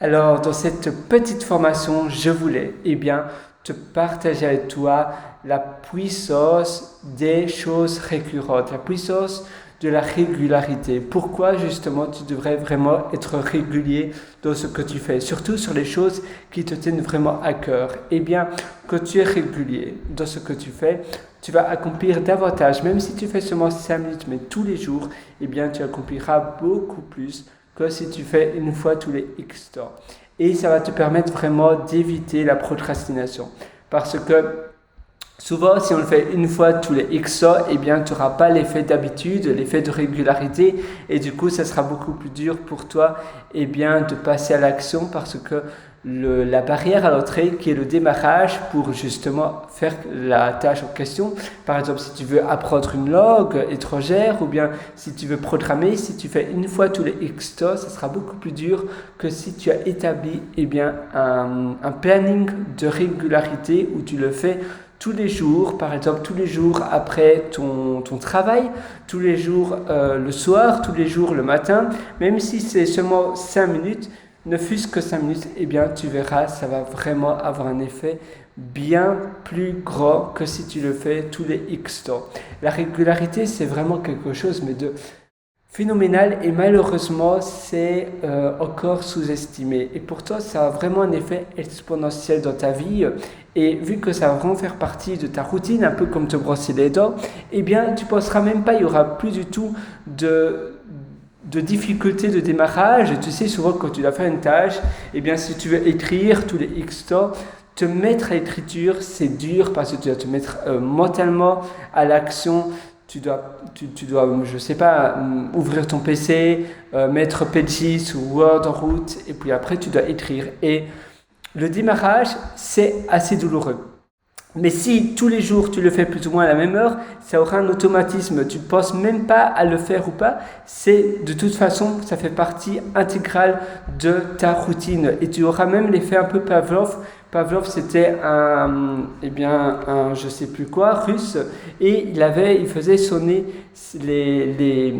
Alors, dans cette petite formation, je voulais te partager avec toi la puissance des choses récurrentes, la puissance de la régularité. Pourquoi justement tu devrais vraiment être régulier dans ce que tu fais, surtout sur les choses qui te tiennent vraiment à cœur. Quand tu es régulier dans ce que tu fais, tu vas accomplir davantage, même si tu fais seulement 5 minutes, mais tous les jours, tu accompliras beaucoup plus que si tu fais une fois tous les X temps. Et ça va te permettre vraiment d'éviter la procrastination. Parce que souvent, si on le fait une fois tous les X temps, tu n'auras pas l'effet d'habitude, l'effet de régularité. Et du coup, ça sera beaucoup plus dur pour toi de passer à l'action parce que la barrière à l'entrée qui est le démarrage pour justement faire la tâche en question. Par exemple, si tu veux apprendre une langue étrangère ou bien si tu veux programmer, si tu fais une fois tous les X temps, ça sera beaucoup plus dur que si tu as établi un planning de régularité où tu le fais tous les jours, par exemple tous les jours après ton travail, tous les jours le soir, tous les jours le matin, même si c'est seulement 5 minutes, ne fût-ce que 5 minutes, tu verras, ça va vraiment avoir un effet bien plus grand que si tu le fais tous les X temps. La régularité, c'est vraiment quelque chose de phénoménal et malheureusement, c'est encore sous-estimé. Et pourtant, ça a vraiment un effet exponentiel dans ta vie. Et vu que ça va vraiment faire partie de ta routine, un peu comme te brosser les dents, tu penseras même pas, il n'y aura plus du tout de difficultés de démarrage. Tu sais, souvent quand tu dois faire une tâche, si tu veux écrire tous les X temps, te mettre à l'écriture, c'est dur parce que tu dois te mettre mentalement à l'action. Tu dois, je sais pas, ouvrir ton PC, mettre Pages ou Word en route, et puis après tu dois écrire. Et le démarrage, c'est assez douloureux. Mais si tous les jours tu le fais plus ou moins à la même heure, ça aura un automatisme. Tu ne penses même pas à le faire ou pas. De toute façon, ça fait partie intégrale de ta routine. Et tu auras même l'effet un peu Pavlov. Pavlov, c'était un je sais plus quoi, russe. Et il faisait sonner des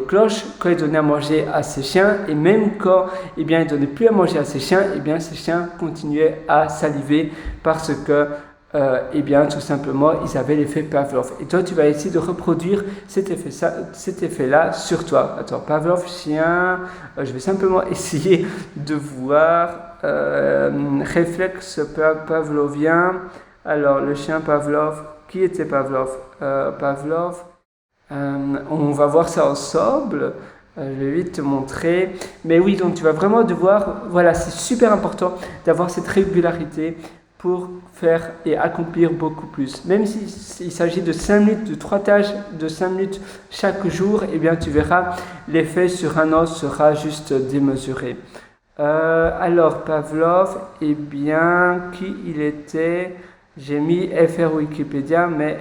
cloches quand il donnait à manger à ses chiens. Et même quand il donnait plus à manger à ses chiens, ses chiens continuaient à saliver parce que tout simplement, ils avaient l'effet Pavlov. Et toi, tu vas essayer de reproduire cet effet-là sur toi. Attends, Pavlov, chien, je vais simplement essayer de voir réflexe pavlovien. Alors, le chien Pavlov, qui était Pavlov Pavlov, on va voir ça ensemble. Je vais vite te montrer. Mais oui, donc tu vas vraiment devoir, c'est super important d'avoir cette régularité pour faire et accomplir beaucoup plus. Même s'il s'agit de 5 minutes, de 3 tâches de 5 minutes chaque jour, tu verras, l'effet sur un an sera juste démesuré. Alors, Pavlov, qui il était? J'ai mis FR Wikipédia, mais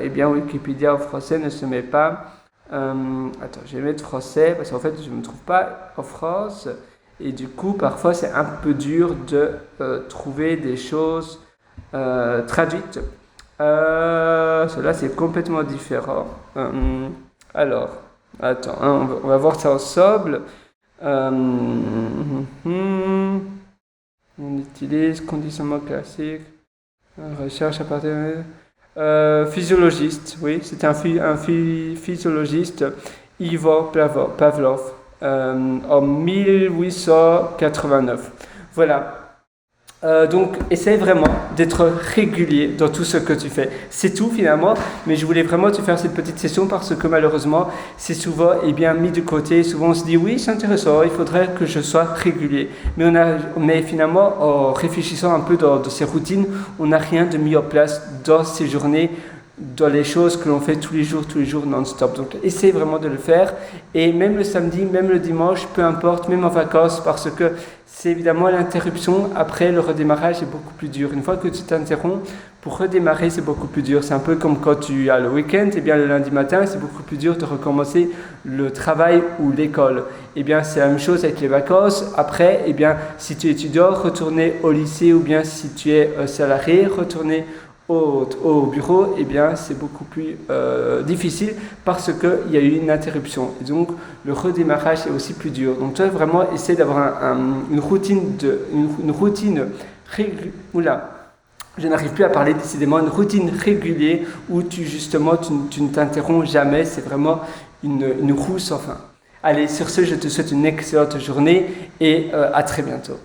Wikipédia en français ne se met pas. Attends, je vais mettre français, parce qu'en fait, je ne me trouve pas en France. Et du coup, parfois, c'est un peu dur de trouver des choses traduites. Cela, c'est complètement différent. Alors, attends, on va voir ça ensemble. On utilise conditionnement classique. Recherche à partir de... physiologiste, oui, c'était un physiologiste, Ivo Pavlov. En 1889. Voilà. Donc, essaye vraiment d'être régulier dans tout ce que tu fais. C'est tout finalement, mais je voulais vraiment te faire cette petite session parce que malheureusement, c'est souvent mis de côté. Souvent, on se dit oui, c'est intéressant, il faudrait que je sois régulier. Mais finalement, en réfléchissant un peu dans ces routines, on n'a rien de mis en place dans ces journées, dans les choses que l'on fait tous les jours non-stop. Donc, essaye vraiment de le faire. Et même le samedi, même le dimanche, peu importe, même en vacances, parce que c'est évidemment l'interruption. Après, le redémarrage est beaucoup plus dur. Une fois que tu t'interromps, pour redémarrer, c'est beaucoup plus dur. C'est un peu comme quand tu as le week-end, le lundi matin, c'est beaucoup plus dur de recommencer le travail ou l'école. C'est la même chose avec les vacances. Après, si tu es étudiant, retourner au lycée ou bien si tu es salarié, retourner au bureau, eh bien, c'est beaucoup plus difficile parce qu'il y a eu une interruption. Et donc, le redémarrage est aussi plus dur. Donc, toi, vraiment, essaie d'avoir une routine Oula, je n'arrive plus à parler décidément, une routine régulière où tu ne t'interromps jamais. C'est vraiment une roue sans fin. Allez, sur ce, je te souhaite une excellente journée et à très bientôt.